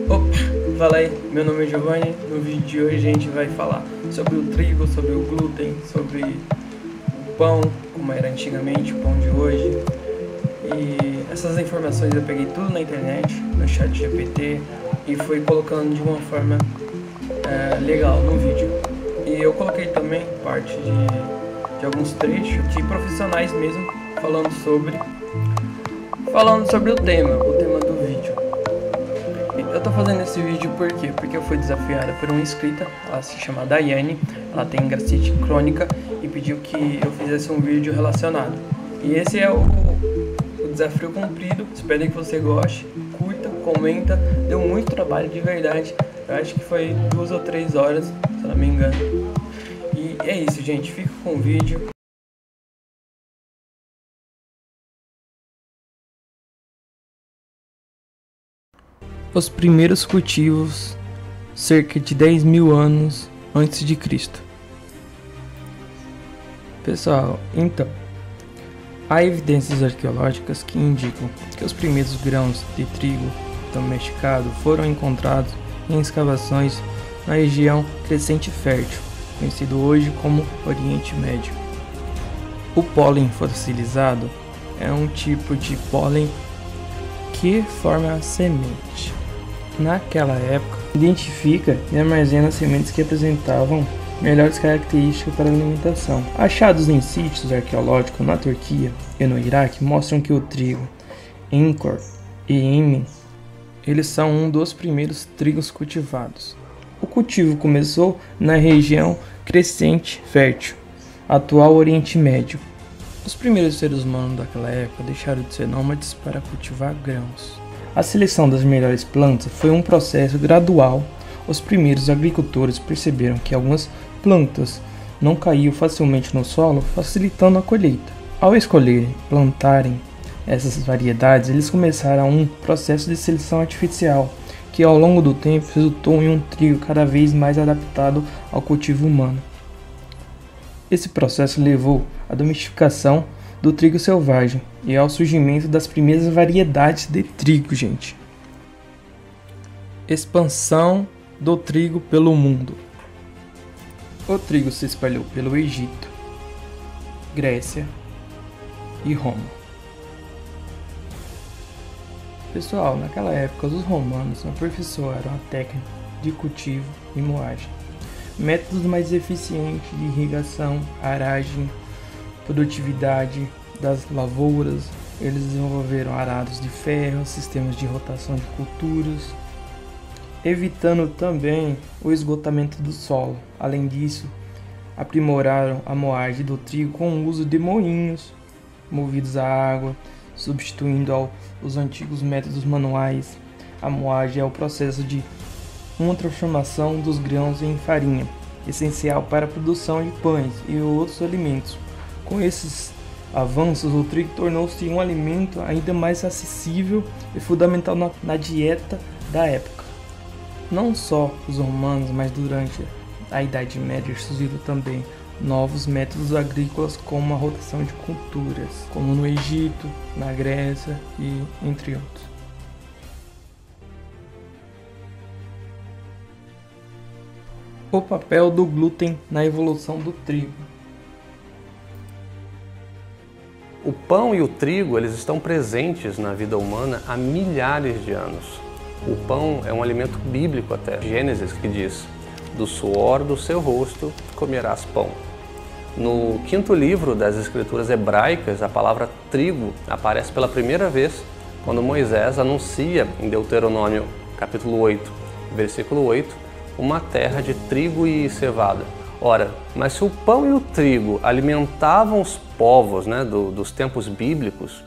Opa, fala aí, meu nome é Giovanni. No vídeo de hoje a gente vai falar sobre o trigo, sobre o glúten, sobre o pão, como era antigamente, o pão de hoje. E essas informações eu peguei tudo na internet, no chat GPT, e fui colocando de uma forma legal no vídeo. E eu coloquei também parte de alguns trechos de profissionais mesmo falando sobre o tema do vídeo. Eu tô fazendo esse vídeo por quê? Porque eu fui desafiada por uma inscrita, ela se chama Daiane, ela tem gastrite crônica e pediu que eu fizesse um vídeo relacionado. E esse é o desafio cumprido, espero que você goste, curta, comenta, deu muito trabalho de verdade, eu acho que foi 2 ou 3 horas, se eu não me engano. E é isso, gente, fica com o vídeo. Os primeiros cultivos, cerca de 10.000 anos antes de Cristo. Pessoal, então, há evidências arqueológicas que indicam que os primeiros grãos de trigo domesticado foram encontrados em escavações na região Crescente Fértil, conhecido hoje como Oriente Médio. O pólen fossilizado é um tipo de pólen que forma a semente. Naquela época, identifica e armazena sementes que apresentavam melhores características para a alimentação. Achados em sítios arqueológicos na Turquia e no Iraque mostram que o trigo, Encor e Emin, eles são um dos primeiros trigos cultivados. O cultivo começou na região Crescente Fértil, atual Oriente Médio. Os primeiros seres humanos daquela época deixaram de ser nômades para cultivar grãos. A seleção das melhores plantas foi um processo gradual. Os primeiros agricultores perceberam que algumas plantas não caíam facilmente no solo, facilitando a colheita. Ao escolherem plantarem essas variedades, eles começaram um processo de seleção artificial, que ao longo do tempo resultou em um trigo cada vez mais adaptado ao cultivo humano. Esse processo levou à domesticação do trigo selvagem e ao surgimento das primeiras variedades de trigo, gente. Expansão do trigo pelo mundo. O trigo se espalhou pelo Egito, Grécia e Roma. Pessoal, naquela época os romanos aperfeiçoaram a técnica de cultivo e moagem, métodos mais eficientes de irrigação, aragem, produtividade das lavouras. Eles desenvolveram arados de ferro, sistemas de rotação de culturas, evitando também o esgotamento do solo. Além disso, aprimoraram a moagem do trigo com o uso de moinhos movidos a água, substituindo os antigos métodos manuais. A moagem é o processo de uma transformação dos grãos em farinha, essencial para a produção de pães e outros alimentos. Com esses avanços, o trigo tornou-se um alimento ainda mais acessível e fundamental na dieta da época. Não só os romanos, mas durante a Idade Média surgiram também novos métodos agrícolas como a rotação de culturas, como no Egito, na Grécia e entre outros. O papel do glúten na evolução do trigo. O pão e o trigo, eles estão presentes na vida humana há milhares de anos. O pão é um alimento bíblico até. Gênesis que diz: do suor do seu rosto comerás pão. No 5º livro das escrituras hebraicas, a palavra trigo aparece pela primeira vez quando Moisés anuncia em Deuteronômio capítulo 8, versículo 8, uma terra de trigo e cevada. Ora, mas se o pão e o trigo alimentavam os povos, dos tempos bíblicos,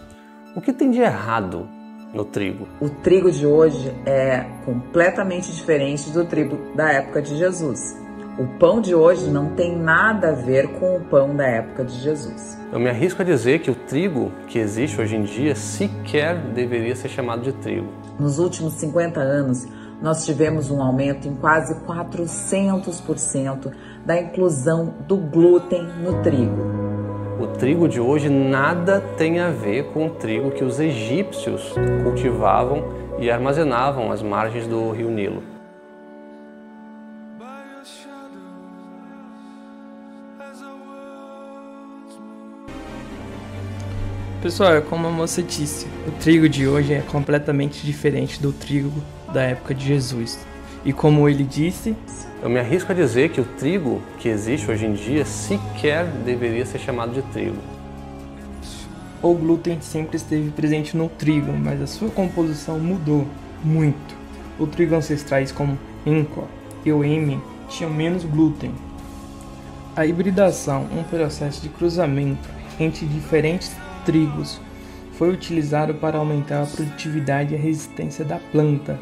o que tem de errado no trigo? O trigo de hoje é completamente diferente do trigo da época de Jesus. O pão de hoje não tem nada a ver com o pão da época de Jesus. Eu me arrisco a dizer que o trigo que existe hoje em dia sequer deveria ser chamado de trigo. Nos últimos 50 anos, nós tivemos um aumento em quase 400% da inclusão do glúten no trigo. O trigo de hoje nada tem a ver com o trigo que os egípcios cultivavam e armazenavam às margens do rio Nilo. Pessoal, é como a moça disse, o trigo de hoje é completamente diferente do trigo da época de Jesus. E como ele disse, eu me arrisco a dizer que o trigo que existe hoje em dia sequer deveria ser chamado de trigo. O glúten sempre esteve presente no trigo, mas a sua composição mudou muito. O trigo ancestrais como Encor e o Emmen tinham menos glúten. A hibridação, um processo de cruzamento entre diferentes trigos, foi utilizado para aumentar a produtividade e a resistência da planta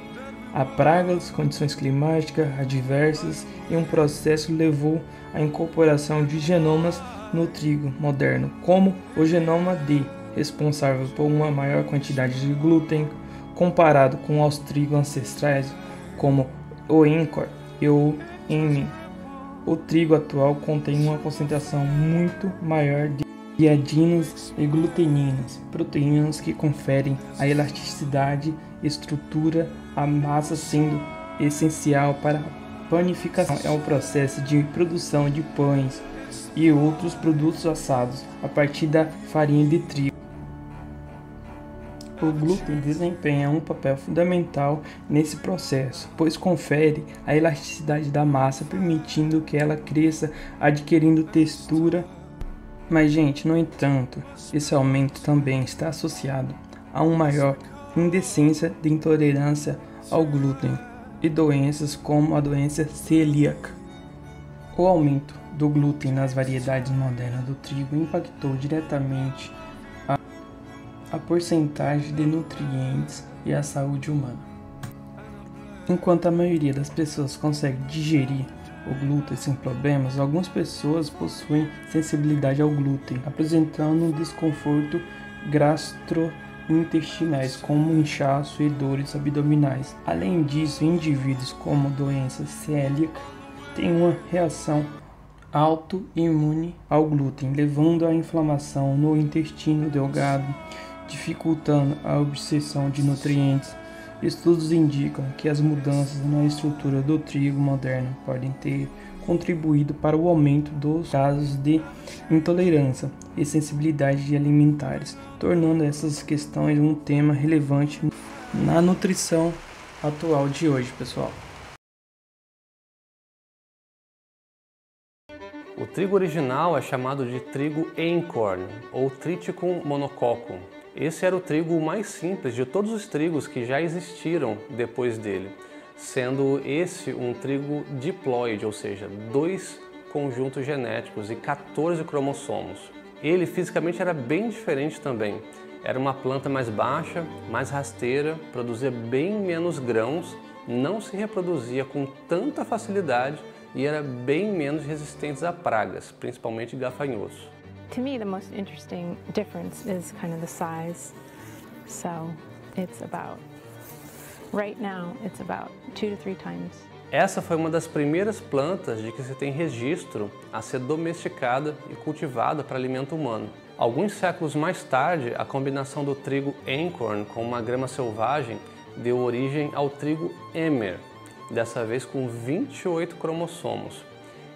a pragas, condições climáticas adversas, e um processo levou à incorporação de genomas no trigo moderno, como o genoma D, responsável por uma maior quantidade de glúten, comparado com os trigos ancestrais, como o Encor e o Emmen. O trigo atual contém uma concentração muito maior de gliadinas e gluteninas, proteínas que conferem a elasticidade e estrutura à massa, sendo essencial para a panificação. É o processo de produção de pães e outros produtos assados a partir da farinha de trigo. O glúten desempenha um papel fundamental nesse processo, pois confere a elasticidade da massa, permitindo que ela cresça, adquirindo textura. Mas, gente, no entanto, esse aumento também está associado a uma maior indecência de intolerância ao glúten e doenças como a doença celíaca. O aumento do glúten nas variedades modernas do trigo impactou diretamente a porcentagem de nutrientes e a saúde humana. Enquanto a maioria das pessoas consegue digerir o glúten sem problemas, algumas pessoas possuem sensibilidade ao glúten, apresentando um desconforto gastrointestinais, como inchaço e dores abdominais. Além disso, indivíduos com doença celíaca têm uma reação autoimune ao glúten, levando à inflamação no intestino delgado, dificultando a absorção de nutrientes. Estudos indicam que as mudanças na estrutura do trigo moderno podem ter contribuído para o aumento dos casos de intolerância e sensibilidade alimentares, tornando essas questões um tema relevante na nutrição atual de hoje, pessoal. O trigo original é chamado de trigo einkorn ou Triticum monococcum. Esse era o trigo mais simples de todos os trigos que já existiram depois dele, sendo esse um trigo diploide, ou seja, 2 conjuntos genéticos e 14 cromossomos. Ele fisicamente era bem diferente também. Era uma planta mais baixa, mais rasteira, produzia bem menos grãos, não se reproduzia com tanta facilidade e era bem menos resistente a pragas, principalmente gafanhotos. To me, the most interesting difference is kind of the size. So it's about, right now, it's about 2 to 3 times. Essa foi uma das primeiras plantas de que se tem registro a ser domesticada e cultivada para alimento humano. Alguns séculos mais tarde, a combinação do trigo einkorn com uma grama selvagem deu origem ao trigo Emmer, dessa vez com 28 cromossomos.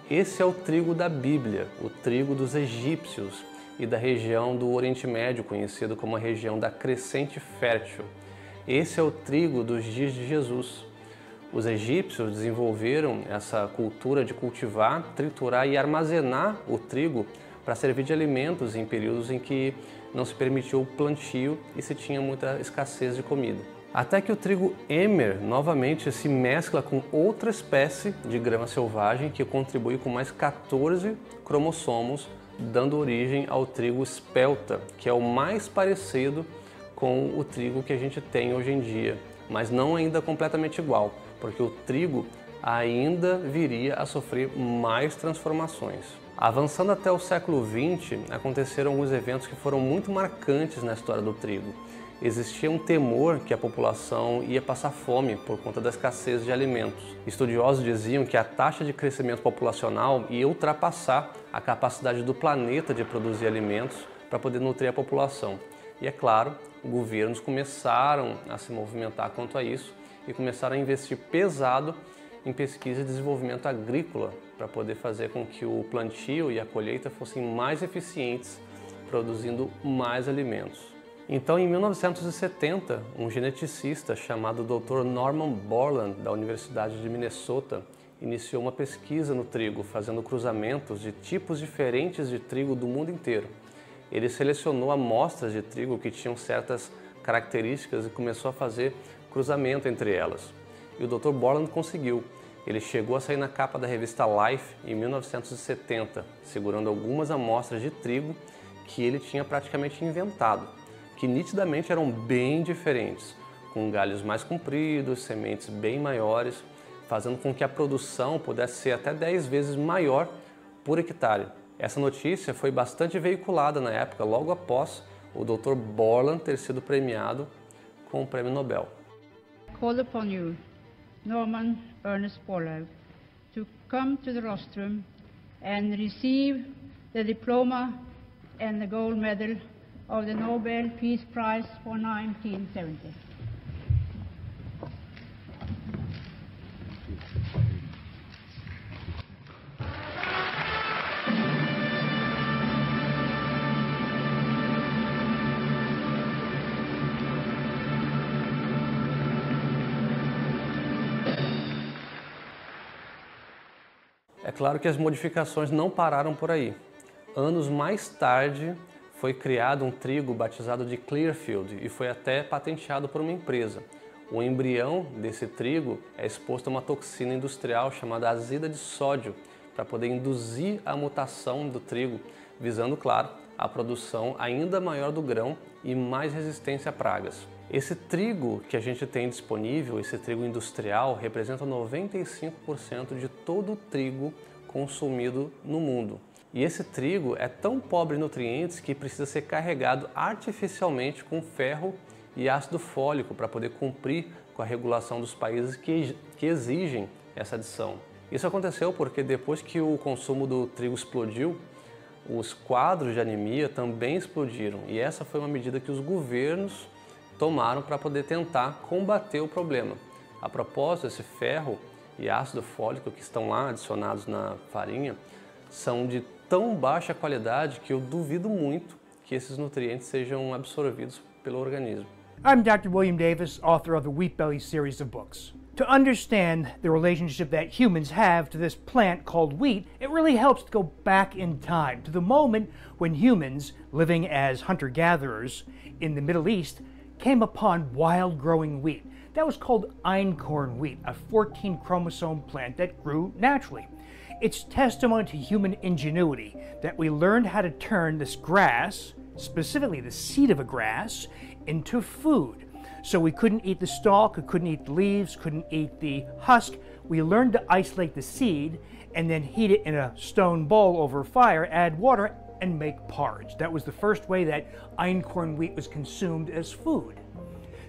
Esse é o trigo da Bíblia, o trigo dos egípcios e da região do Oriente Médio, conhecido como a região da Crescente Fértil. Esse é o trigo dos dias de Jesus. Os egípcios desenvolveram essa cultura de cultivar, triturar e armazenar o trigo para servir de alimentos em períodos em que não se permitiu o plantio e se tinha muita escassez de comida. Até que o trigo Emmer novamente se mescla com outra espécie de grama selvagem que contribui com mais 14 cromossomos, dando origem ao trigo espelta, que é o mais parecido com o trigo que a gente tem hoje em dia, mas não ainda completamente igual, porque o trigo ainda viria a sofrer mais transformações. Avançando até o século XX, aconteceram alguns eventos que foram muito marcantes na história do trigo. Existia um temor que a população ia passar fome por conta da escassez de alimentos. Estudiosos diziam que a taxa de crescimento populacional ia ultrapassar a capacidade do planeta de produzir alimentos para poder nutrir a população. E é claro, governos começaram a se movimentar quanto a isso e começaram a investir pesado em pesquisa e desenvolvimento agrícola para poder fazer com que o plantio e a colheita fossem mais eficientes, produzindo mais alimentos. Então, em 1970, um geneticista chamado Dr. Norman Borlaug, da Universidade de Minnesota, iniciou uma pesquisa no trigo, fazendo cruzamentos de tipos diferentes de trigo do mundo inteiro. Ele selecionou amostras de trigo que tinham certas características e começou a fazer cruzamento entre elas. E o Dr. Borlaug conseguiu. Ele chegou a sair na capa da revista Life em 1970, segurando algumas amostras de trigo que ele tinha praticamente inventado, que nitidamente eram bem diferentes, com galhos mais compridos, sementes bem maiores, fazendo com que a produção pudesse ser até 10 vezes maior por hectare. Essa notícia foi bastante veiculada na época, logo após o Dr. Borlaug ter sido premiado com o Prêmio Nobel. Call upon you, Norman Ernest Borlaug, to come to the rostrum and receive the diploma and the gold medal of the Nobel Peace Prize for 1970. É claro que as modificações não pararam por aí. Anos mais tarde, foi criado um trigo batizado de Clearfield e foi até patenteado por uma empresa. O embrião desse trigo é exposto a uma toxina industrial chamada azida de sódio para poder induzir a mutação do trigo, visando, claro, a produção ainda maior do grão e mais resistência a pragas. Esse trigo que a gente tem disponível, esse trigo industrial, representa 95% de todo o trigo consumido no mundo. E esse trigo é tão pobre em nutrientes que precisa ser carregado artificialmente com ferro e ácido fólico para poder cumprir com a regulação dos países que exigem essa adição. Isso aconteceu porque depois que o consumo do trigo explodiu, os quadros de anemia também explodiram, e essa foi uma medida que os governos tomaram para poder tentar combater o problema. A propósito, esse ferro e ácido fólico que estão lá adicionados na farinha são de tão baixa qualidade que eu duvido muito que esses nutrientes sejam absorvidos pelo organismo. I'm Dr. William Davis, author of the Wheat Belly series of books. To understand the relationship that humans have to this plant called wheat, it really helps to go back in time to the moment when humans, living as hunter-gatherers in the Middle East, came upon wild-growing wheat. That was called einkorn wheat, a 14-chromosome plant that grew naturally. It's testimony to human ingenuity that we learned how to turn this grass, specifically the seed of a grass, into food. So we couldn't eat the stalk, we couldn't eat the leaves, couldn't eat the husk. We learned to isolate the seed and then heat it in a stone bowl over fire, add water, and make porridge. That was the first way that einkorn wheat was consumed as food.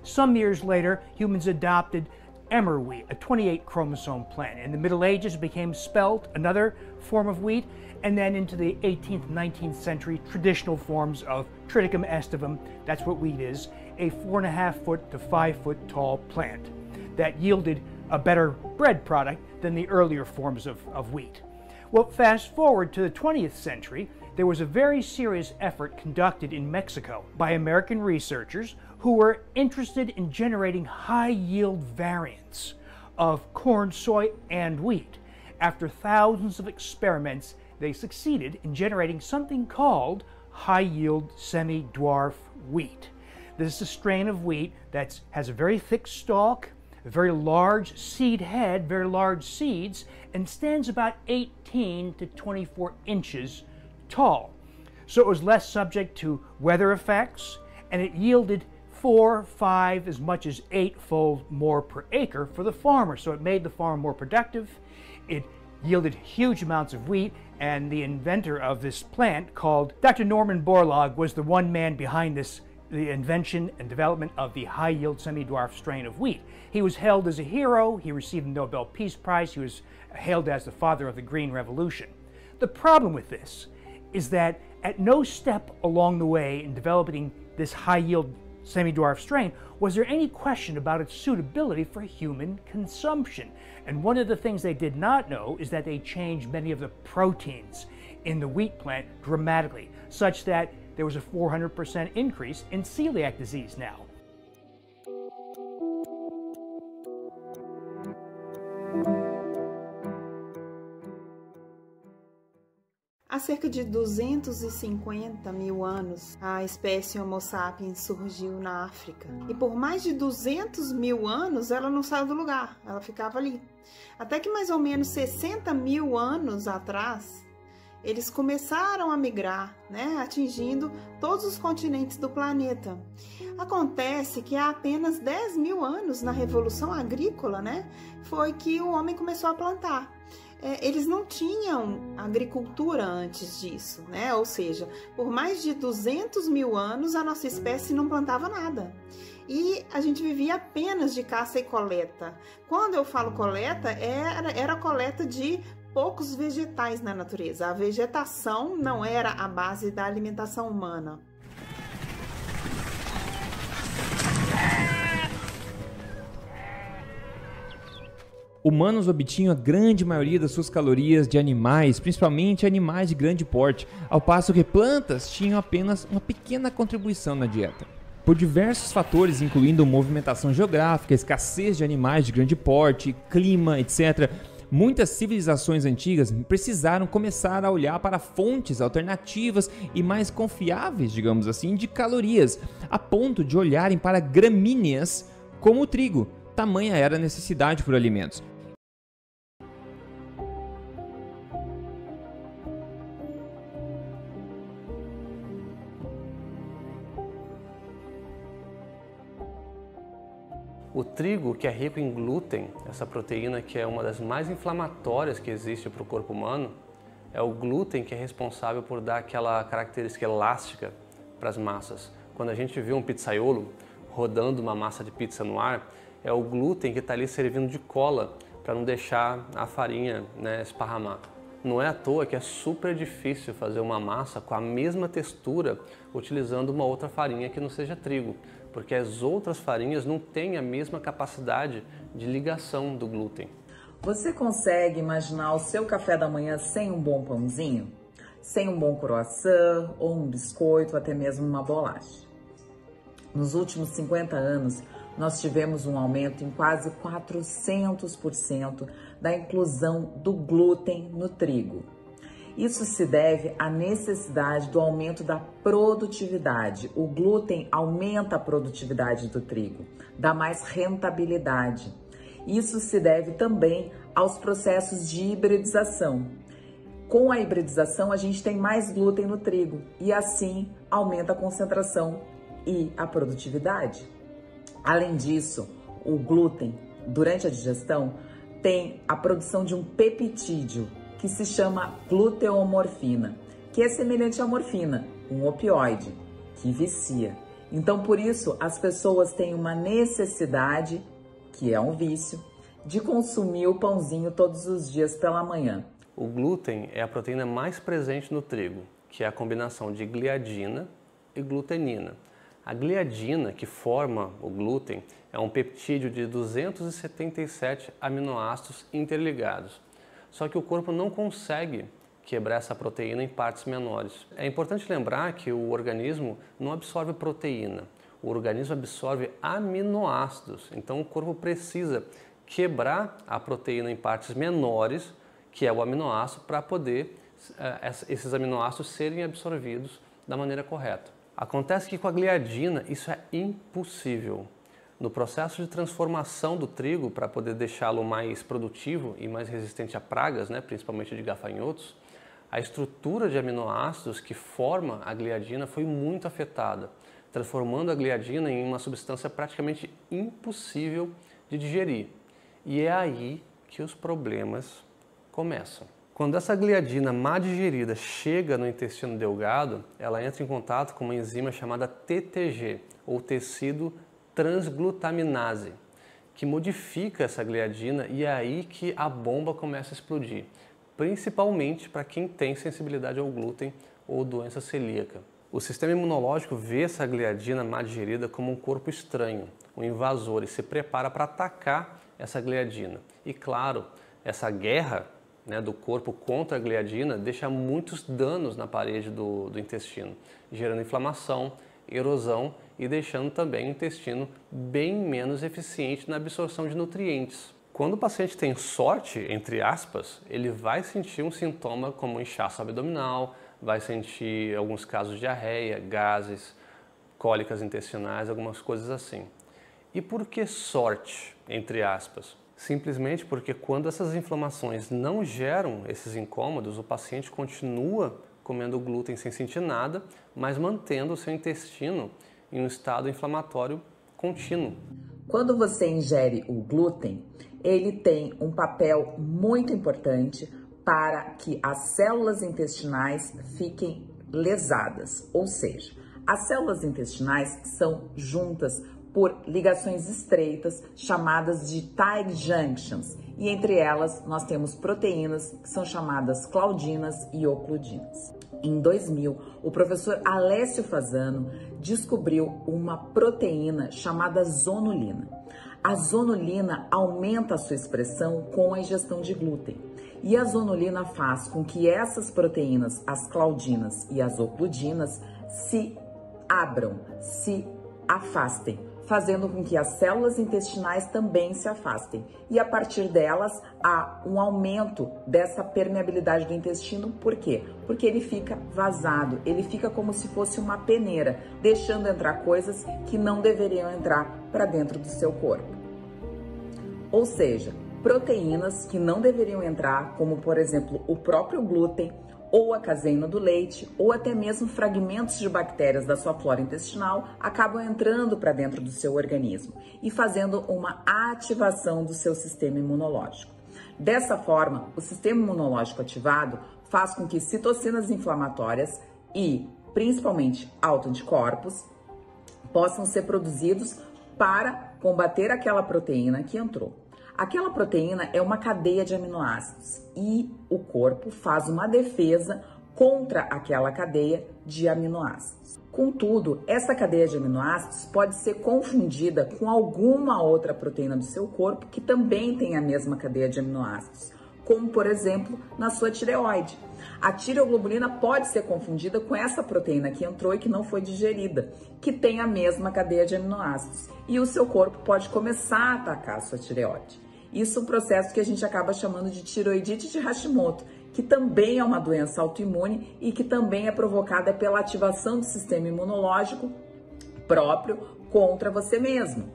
Some years later, humans adopted emmer wheat, a 28-chromosome plant. In the Middle Ages, it became spelt, another form of wheat, and then into the 18th, 19th century, traditional forms of Triticum aestivum, that's what wheat is, a 4.5 foot to 5 foot tall plant that yielded a better bread product than the earlier forms of wheat. Well, fast forward to the 20th century, there was a very serious effort conducted in Mexico by American researchers who were interested in generating high-yield variants of corn, soy, and wheat. After thousands of experiments, they succeeded in generating something called high-yield semi-dwarf wheat. This is a strain of wheat that has a very thick stalk, a very large seed head, very large seeds, and stands about 18 to 24 inches tall. So it was less subject to weather effects, and it yielded 4, 5, as much as 8-fold more per acre for the farmer. So it made the farm more productive. It yielded huge amounts of wheat, and the inventor of this plant, called Dr. Norman Borlaug, was the one man behind the invention and development of the high-yield semi-dwarf strain of wheat. He was hailed as a hero. He received the Nobel Peace Prize. He was hailed as the father of the Green Revolution. The problem with this is that at no step along the way in developing this high-yield semi-dwarf strain, was there any question about its suitability for human consumption? And one of the things they did not know is that they changed many of the proteins in the wheat plant dramatically, such that there was a 400% increase in celiac disease now. Há cerca de 250 mil anos, a espécie Homo sapiens surgiu na África. E por mais de 200 mil anos, ela não saiu do lugar, ela ficava ali. Até que mais ou menos 60 mil anos atrás, eles começaram a migrar, né, atingindo todos os continentes do planeta. Acontece que há apenas 10 mil anos, na Revolução Agrícola, né, foi que o homem começou a plantar. Eles não tinham agricultura antes disso, né? Ou seja, por mais de 200 mil anos a nossa espécie não plantava nada. E a gente vivia apenas de caça e coleta. Quando eu falo coleta, era coleta de poucos vegetais na natureza. A vegetação não era a base da alimentação humana. Humanos obtinham a grande maioria das suas calorias de animais, principalmente animais de grande porte, ao passo que plantas tinham apenas uma pequena contribuição na dieta. Por diversos fatores, incluindo movimentação geográfica, escassez de animais de grande porte, clima, etc., muitas civilizações antigas precisaram começar a olhar para fontes alternativas e mais confiáveis, digamos assim, de calorias, a ponto de olharem para gramíneas como o trigo. Tamanha era a necessidade por alimentos. O trigo, que é rico em glúten, essa proteína que é uma das mais inflamatórias que existe para o corpo humano, é o glúten que é responsável por dar aquela característica elástica para as massas. Quando a gente vê um pizzaiolo rodando uma massa de pizza no ar, é o glúten que está ali servindo de cola para não deixar a farinha, né, esparramar. Não é à toa que é super difícil fazer uma massa com a mesma textura utilizando uma outra farinha que não seja trigo, porque as outras farinhas não têm a mesma capacidade de ligação do glúten. Você consegue imaginar o seu café da manhã sem um bom pãozinho? Sem um bom croissant ou um biscoito, até mesmo uma bolacha? Nos últimos 50 anos, nós tivemos um aumento em quase 400% da inclusão do glúten no trigo. Isso se deve à necessidade do aumento da produtividade. O glúten aumenta a produtividade do trigo, dá mais rentabilidade. Isso se deve também aos processos de hibridização. Com a hibridização, a gente tem mais glúten no trigo e assim aumenta a concentração e a produtividade. Além disso, o glúten, durante a digestão, tem a produção de um peptídeo que se chama gluteomorfina, que é semelhante à morfina, um opioide que vicia. Então, por isso, as pessoas têm uma necessidade, que é um vício, de consumir o pãozinho todos os dias pela manhã. O glúten é a proteína mais presente no trigo, que é a combinação de gliadina e glutenina. A gliadina, que forma o glúten, é um peptídeo de 277 aminoácidos interligados. Só que o corpo não consegue quebrar essa proteína em partes menores. É importante lembrar que o organismo não absorve proteína, o organismo absorve aminoácidos. Então o corpo precisa quebrar a proteína em partes menores, que é o aminoácido, para poder esses aminoácidos serem absorvidos da maneira correta. Acontece que com a gliadina isso é impossível. No processo de transformação do trigo, para poder deixá-lo mais produtivo e mais resistente a pragas, né, principalmente de gafanhotos, a estrutura de aminoácidos que forma a gliadina foi muito afetada, transformando a gliadina em uma substância praticamente impossível de digerir. E é aí que os problemas começam. Quando essa gliadina má digerida chega no intestino delgado, ela entra em contato com uma enzima chamada TTG, ou tecido transglutaminase, que modifica essa gliadina e é aí que a bomba começa a explodir, principalmente para quem tem sensibilidade ao glúten ou doença celíaca. O sistema imunológico vê essa gliadina má digerida como um corpo estranho, um invasor, e se prepara para atacar essa gliadina. E claro, essa guerra, né, do corpo contra a gliadina deixa muitos danos na parede do intestino, gerando inflamação, erosão e deixando também o intestino bem menos eficiente na absorção de nutrientes. Quando o paciente tem sorte, entre aspas, ele vai sentir um sintoma como inchaço abdominal, vai sentir alguns casos de diarreia, gases, cólicas intestinais, algumas coisas assim. E por que sorte, entre aspas? Simplesmente porque quando essas inflamações não geram esses incômodos, o paciente continua comendo glúten sem sentir nada, mas mantendo o seu intestino em um estado inflamatório contínuo. Quando você ingere o glúten, ele tem um papel muito importante para que as células intestinais fiquem lesadas, ou seja, as células intestinais são juntas por ligações estreitas chamadas de tight junctions, e entre elas nós temos proteínas que são chamadas claudinas e ocludinas. Em 2000, o professor Alessio Fasano descobriu uma proteína chamada zonulina. A zonulina aumenta a sua expressão com a ingestão de glúten. E a zonulina faz com que essas proteínas, as claudinas e as ocludinas, se abram, se afastem, fazendo com que as células intestinais também se afastem. E a partir delas, há um aumento dessa permeabilidade do intestino. Por quê? Porque ele fica vazado, ele fica como se fosse uma peneira, deixando entrar coisas que não deveriam entrar para dentro do seu corpo. Ou seja, proteínas que não deveriam entrar, como por exemplo o próprio glúten, ou a caseína do leite, ou até mesmo fragmentos de bactérias da sua flora intestinal, acabam entrando para dentro do seu organismo e fazendo uma ativação do seu sistema imunológico. Dessa forma, o sistema imunológico ativado faz com que citocinas inflamatórias e, principalmente, autoanticorpos possam ser produzidos para combater aquela proteína que entrou. Aquela proteína é uma cadeia de aminoácidos e o corpo faz uma defesa contra aquela cadeia de aminoácidos. Contudo, essa cadeia de aminoácidos pode ser confundida com alguma outra proteína do seu corpo que também tem a mesma cadeia de aminoácidos, como por exemplo na sua tireoide. A tireoglobulina pode ser confundida com essa proteína que entrou e que não foi digerida, que tem a mesma cadeia de aminoácidos, e o seu corpo pode começar a atacar a sua tireoide. Isso é um processo que a gente acaba chamando de tiroidite de Hashimoto, que também é uma doença autoimune e que também é provocada pela ativação do sistema imunológico próprio contra você mesmo.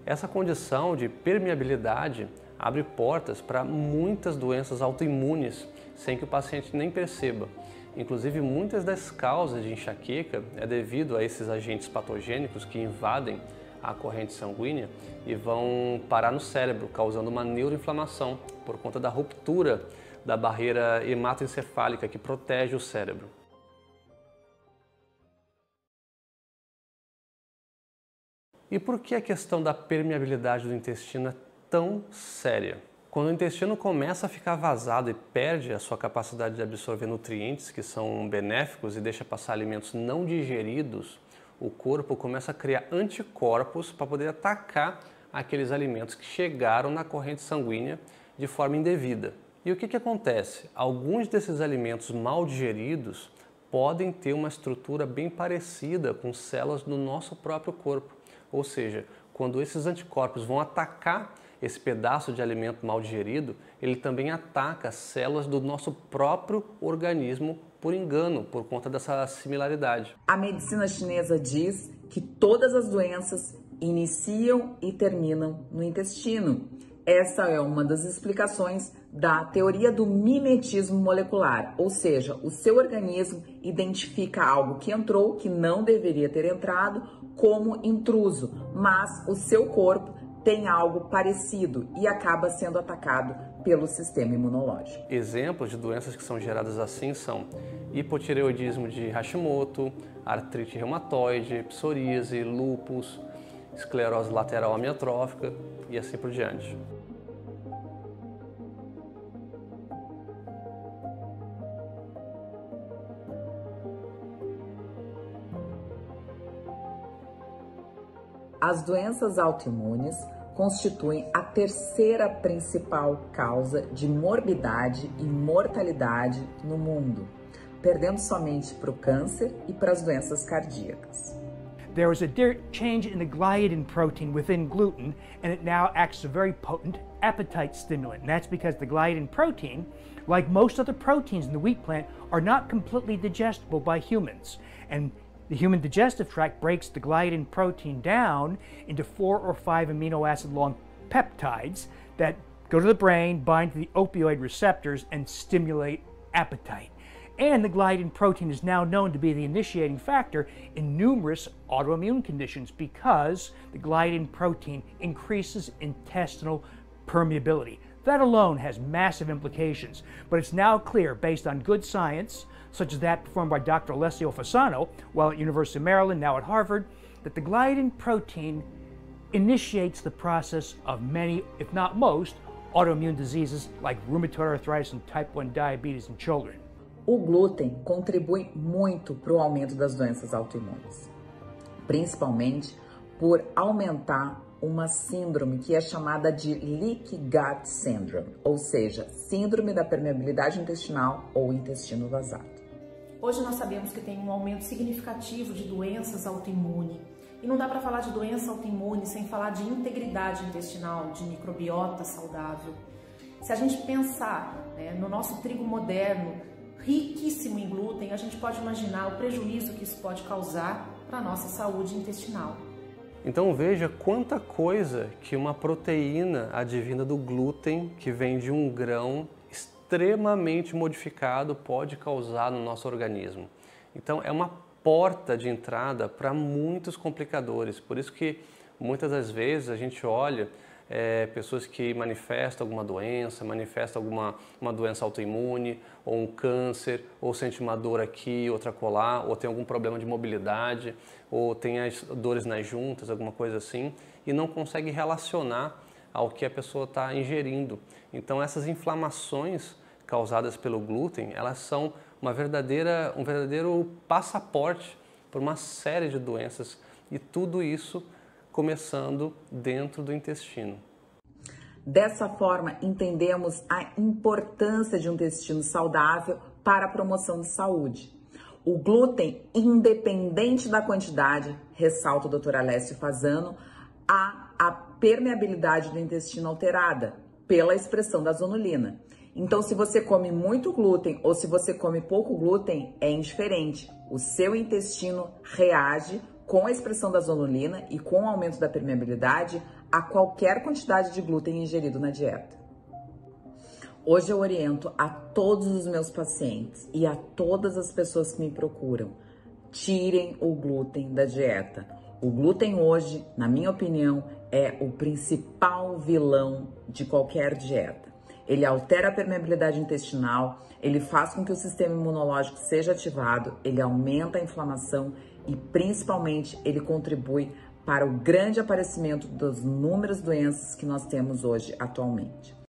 Essa condição de permeabilidade abre portas para muitas doenças autoimunes sem que o paciente nem perceba. Inclusive, muitas das causas de enxaqueca é devido a esses agentes patogênicos que invadem a corrente sanguínea e vão parar no cérebro, causando uma neuroinflamação por conta da ruptura da barreira hematoencefálica que protege o cérebro. E por que a questão da permeabilidade do intestino é tão séria? Quando o intestino começa a ficar vazado e perde a sua capacidade de absorver nutrientes que são benéficos e deixa passar alimentos não digeridos, o corpo começa a criar anticorpos para poder atacar aqueles alimentos que chegaram na corrente sanguínea de forma indevida. E o que acontece? Alguns desses alimentos mal digeridos podem ter uma estrutura bem parecida com células do nosso próprio corpo. Ou seja, quando esses anticorpos vão atacar esse pedaço de alimento mal digerido, ele também ataca células do nosso próprio organismo por engano, por conta dessa similaridade. A medicina chinesa diz que todas as doenças iniciam e terminam no intestino. Essa é uma das explicações da teoria do mimetismo molecular, ou seja, o seu organismo identifica algo que entrou, que não deveria ter entrado, como intruso, mas o seu corpo tem algo parecido e acaba sendo atacado pelo sistema imunológico. Exemplos de doenças que são geradas assim são hipotireoidismo de Hashimoto, artrite reumatoide, psoríase, lúpus, esclerose lateral amiotrófica e assim por diante. As doenças autoimunes constituem a terceira principal causa de morbidade e mortalidade no mundo, perdendo somente para o câncer e para as doenças cardíacas. There was a change in the gliadin protein within gluten, and it now acts as a very potent appetite stimulant. And that's because the gliadin protein, like most other proteins in the wheat plant, are not completely digestible by humans. And the human digestive tract breaks the gliadin protein down into 4 or 5 amino acid long peptides that go to the brain, bind to the opioid receptors, and stimulate appetite. And the gliadin protein is now known to be the initiating factor in numerous autoimmune conditions because the gliadin protein increases intestinal permeability. That alone has massive implications, but it's now clear, based on good science, such as that performed by Dr. Alessio Fasano while at University of Maryland, now at Harvard, that the gliadin protein initiates the process of many, if not most, autoimmune diseases like rheumatoid arthritis and type 1 diabetes in children. O glúten contribui muito para o aumento das doenças autoimunes, principalmente por aumentar uma síndrome que é chamada de Leaky Gut Syndrome, ou seja, síndrome da permeabilidade intestinal ou intestino vazado. Hoje nós sabemos que tem um aumento significativo de doenças autoimunes. E não dá para falar de doença autoimune sem falar de integridade intestinal, de microbiota saudável. Se a gente pensar, no nosso trigo moderno, riquíssimo em glúten, a gente pode imaginar o prejuízo que isso pode causar para a nossa saúde intestinal. Então veja quanta coisa que uma proteína advinda do glúten, que vem de um grão extremamente modificado, pode causar no nosso organismo. Então é uma porta de entrada para muitos complicadores, por isso que muitas das vezes a gente olha pessoas que manifestam alguma doença, manifestam uma doença autoimune, ou um câncer, ou sente uma dor aqui, outra colar, ou tem algum problema de mobilidade, ou tem as dores nas juntas, alguma coisa assim, e não consegue relacionar ao que a pessoa está ingerindo. Então essas inflamações causadas pelo glúten, elas são um verdadeiro passaporte por uma série de doenças, e tudo isso começando dentro do intestino. Dessa forma, entendemos a importância de um intestino saudável para a promoção de saúde. O glúten, independente da quantidade, ressalta o Dr. Alessio Fasano, há a permeabilidade do intestino alterada pela expressão da zonulina. Então, se você come muito glúten ou se você come pouco glúten, é indiferente. O seu intestino reage com a expressão da zonulina e com o aumento da permeabilidade a qualquer quantidade de glúten ingerido na dieta. Hoje eu oriento a todos os meus pacientes e a todas as pessoas que me procuram: tirem o glúten da dieta. O glúten hoje, na minha opinião, é o principal vilão de qualquer dieta. Ele altera a permeabilidade intestinal, ele faz com que o sistema imunológico seja ativado, ele aumenta a inflamação e, principalmente, ele contribui para o grande aparecimento das inúmeras doenças que nós temos hoje atualmente.